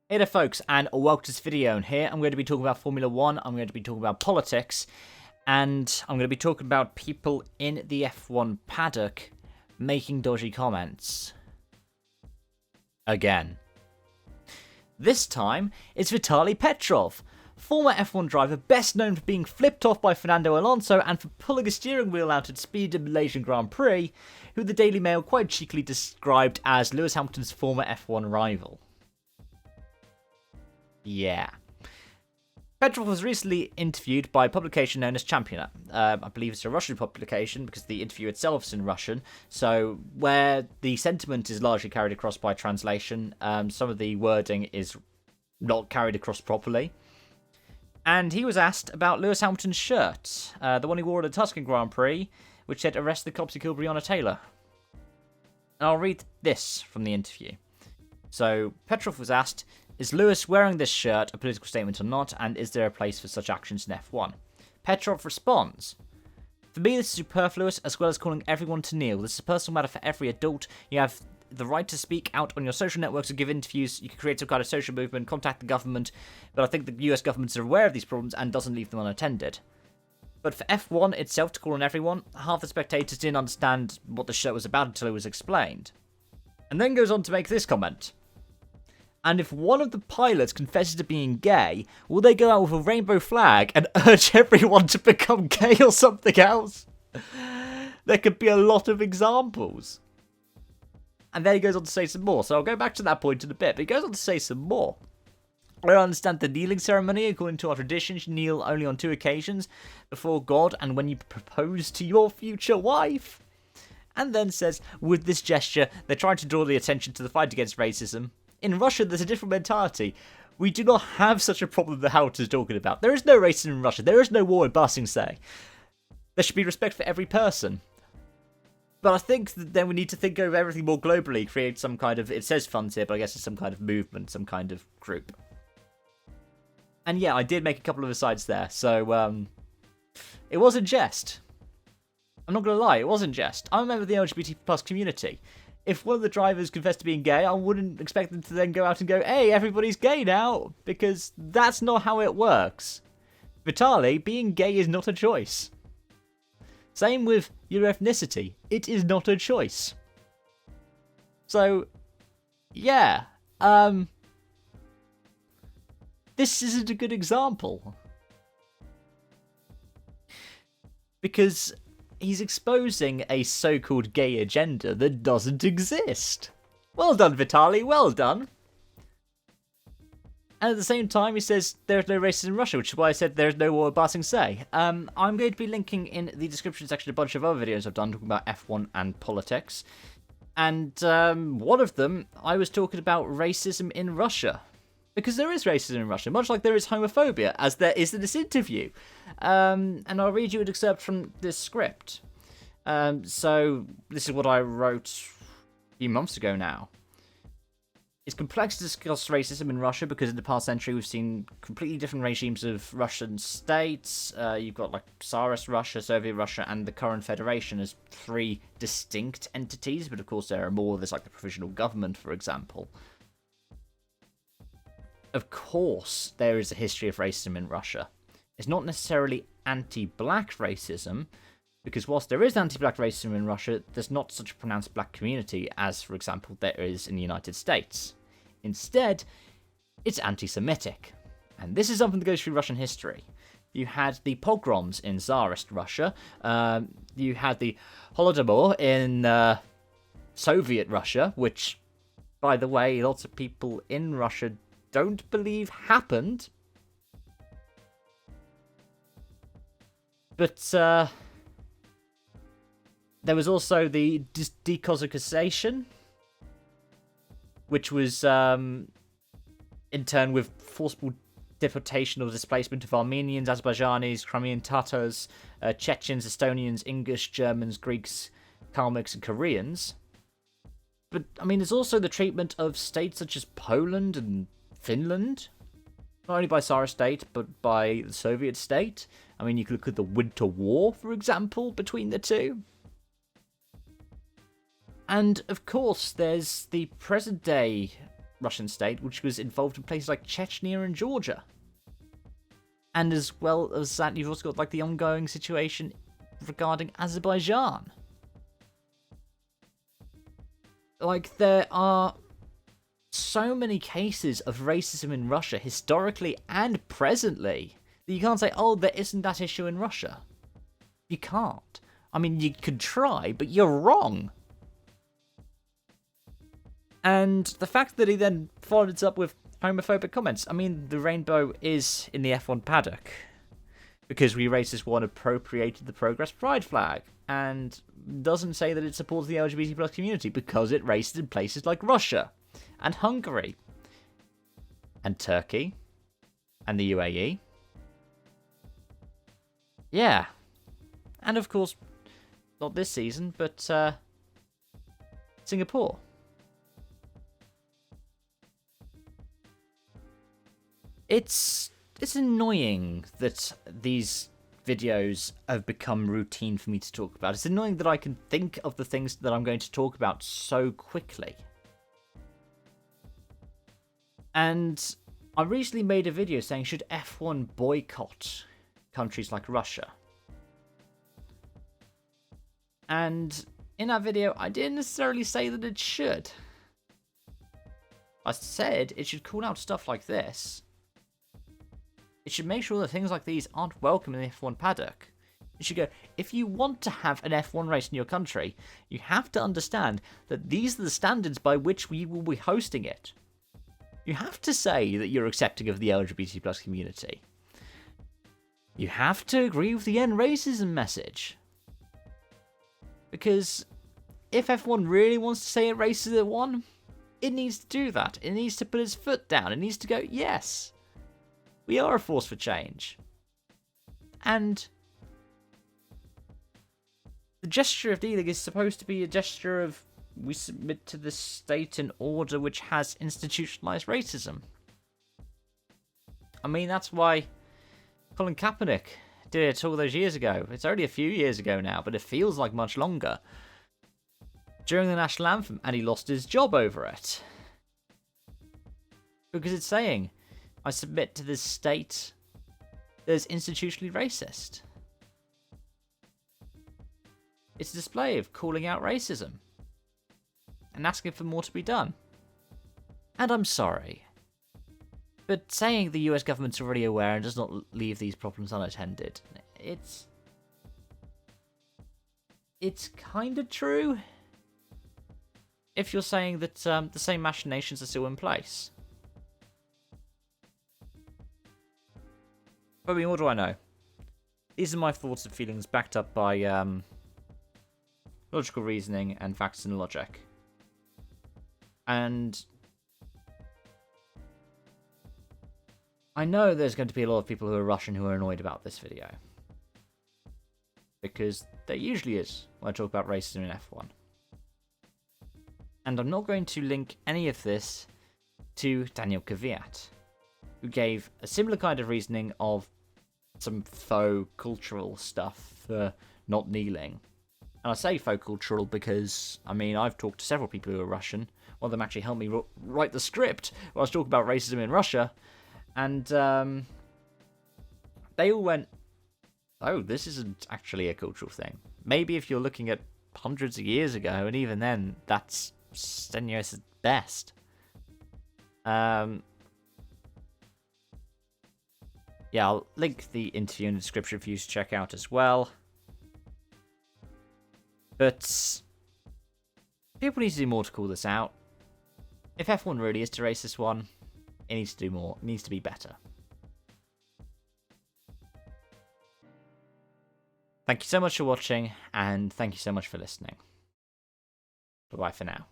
Hey there folks, and welcome to this video, and here I'm going to be talking about Formula 1, I'm going to be talking about politics, and I'm going to be talking about people in the F1 paddock making dodgy comments. Again. This time, it's Vitaly Petrov, former F1 driver best known for being flipped off by Fernando Alonso and for pulling a steering wheel out at speed in the Malaysian Grand Prix, who the Daily Mail quite cheekily described as Lewis Hamilton's former F1 rival. Yeah. Petrov was recently interviewed by a publication known as Championat. I believe it's a Russian publication because the interview itself is in Russian. So where the sentiment is largely carried across by translation, some of the wording is not carried across properly. And he was asked about Lewis Hamilton's shirt, the one he wore at the Tuscan Grand Prix, which said "Arrest the cops who killed Breonna Taylor." And I'll read this from the interview. So Petrov was asked, "Is Lewis wearing this shirt a political statement or not, and is there a place for such actions in F1? Petrov responds, "For me, this is superfluous, as well as calling everyone to kneel. This is a personal matter for every adult. You have the right to speak out on your social networks or give interviews. You can create some kind of social movement, contact the government, but I think the US governments are aware of these problems and doesn't leave them unattended. But for F1 itself to call on everyone, half the spectators didn't understand what the shirt was about until it was explained." And then goes on to make this comment. "And if one of the pilots confesses to being gay, will they go out with a rainbow flag and urge everyone to become gay or something else?" There could be a lot of examples. And then he goes on to say some more, so I'll go back to that point in a bit, but he goes on to say some more. "I don't understand the kneeling ceremony. According to our tradition, you kneel only on 2 occasions, before God and when you propose to your future wife." And then says, "With this gesture, they're trying to draw the attention to the fight against racism. In Russia, there's a different mentality. We do not have such a problem that Howard is talking about. There is no racism in Russia. There is no war in Basing Say. There should be respect for every person. But I think that then we need to think over everything more globally, create some kind of," it says funds here, but I guess it's some kind of movement, some kind of group." And yeah, I did make a couple of asides there, so it was a jest. I'm not going to lie, it was a jest. I'm a member of the LGBT plus community. If one of the drivers confessed to being gay, I wouldn't expect them to then go out and go, "Hey, everybody's gay now," because that's not how it works. Vitaly, being gay is not a choice. Same with your ethnicity. It is not a choice. So, yeah. This isn't a good example. Because he's exposing a so-called gay agenda that doesn't exist. Well done, Vitaly, well done. And at the same time, he says there's no racism in Russia, which is why I said there's no war Basing Say. I'm going to be linking in the description section a bunch of other videos I've done talking about F1 and politics. And one of them, I was talking about racism in Russia. Because there is racism in Russia, much like there is homophobia, as there is in this interview. And I'll read you an excerpt from this script. So, this is what I wrote a few months ago now. "It's complex to discuss racism in Russia because in the past century we've seen completely different regimes of Russian states. You've got like Tsarist Russia, Soviet Russia, and the current Federation as 3 distinct entities. But of course there are more. There's like the provisional government, for example. Of course, there is a history of racism in Russia. It's not necessarily anti-black racism, because whilst there is anti-black racism in Russia, there's not such a pronounced black community as, for example, there is in the United States. Instead, it's anti-Semitic. And this is something that goes through Russian history. You had the pogroms in Tsarist Russia. You had the Holodomor in Soviet Russia, which, by the way, lots of people in Russia don't believe happened. But there was also the decossacization, which was in turn with forcible deportation or displacement of Armenians, Azerbaijanis, Crimean Tatars, Chechens, Estonians, English, Germans, Greeks, Kalmyks, and Koreans. But, I mean, there's also the treatment of states such as Poland and Finland, not only by Tsarist state, but by the Soviet state. I mean, you could look at the Winter War, for example, between the two. And, of course, there's the present-day Russian state, which was involved in places like Chechnya and Georgia. And as well as that, you've also got like the ongoing situation regarding Azerbaijan. Like, there are so many cases of racism in Russia, historically and presently, that you can't say, oh, there isn't that issue in Russia. You can't. I mean, you could try, but you're wrong. And the fact that he then followed it up with homophobic comments. I mean, the rainbow is in the F1 paddock. Because We Racist One appropriated the Progress Pride flag. And doesn't say that it supports the LGBT plus community because it races in places like Russia and Hungary and Turkey and the UAE. Yeah. And of course, not this season, but Singapore. It's annoying that these videos have become routine for me to talk about. It's annoying that I can think of the things that I'm going to talk about so quickly. And I recently made a video saying, should F1 boycott countries like Russia? And in that video, I didn't necessarily say that it should. I said it should call out stuff like this. It should make sure that things like these aren't welcome in the F1 paddock. It should go, if you want to have an F1 race in your country, you have to understand that these are the standards by which we will be hosting it. You have to say that you're accepting of the LGBT plus community. You have to agree with the end racism message. Because if F1 really wants to say it races at one, it needs to do that. It needs to put its foot down. It needs to go, yes, we are a force for change. And the gesture of dealing is supposed to be a gesture of, we submit to the state and order which has institutionalized racism. I mean, that's why Colin Kaepernick did it all those years ago. It's only a few years ago now, but it feels like much longer. During the national anthem, and he lost his job over it. Because it's saying, I submit to this state that is institutionally racist. It's a display of calling out racism and asking for more to be done. And I'm sorry, but saying the US government's already aware and does not leave these problems unattended, it's kind of true if you're saying that the same machinations are still in place. But I mean, what do I know? These are my thoughts and feelings backed up by logical reasoning and facts and logic. And I know there's going to be a lot of people who are Russian who are annoyed about this video. Because there usually is when I talk about racism in F1. And I'm not going to link any of this to Daniel Kvyat, who gave a similar kind of reasoning of some faux cultural stuff for not kneeling. And I say faux cultural because, I mean, I've talked to several people who are Russian. One of them actually helped me write the script while I was talking about racism in Russia. And they all went, oh, this isn't actually a cultural thing. Maybe if you're looking at hundreds of years ago, and even then, that's strenuous at best. Yeah, I'll link the interview in the description for you to check out as well. But people need to do more to call this out. If F1 really is to race this one, it needs to do more. It needs to be better. Thank you so much for watching, and thank you so much for listening. Bye-bye for now.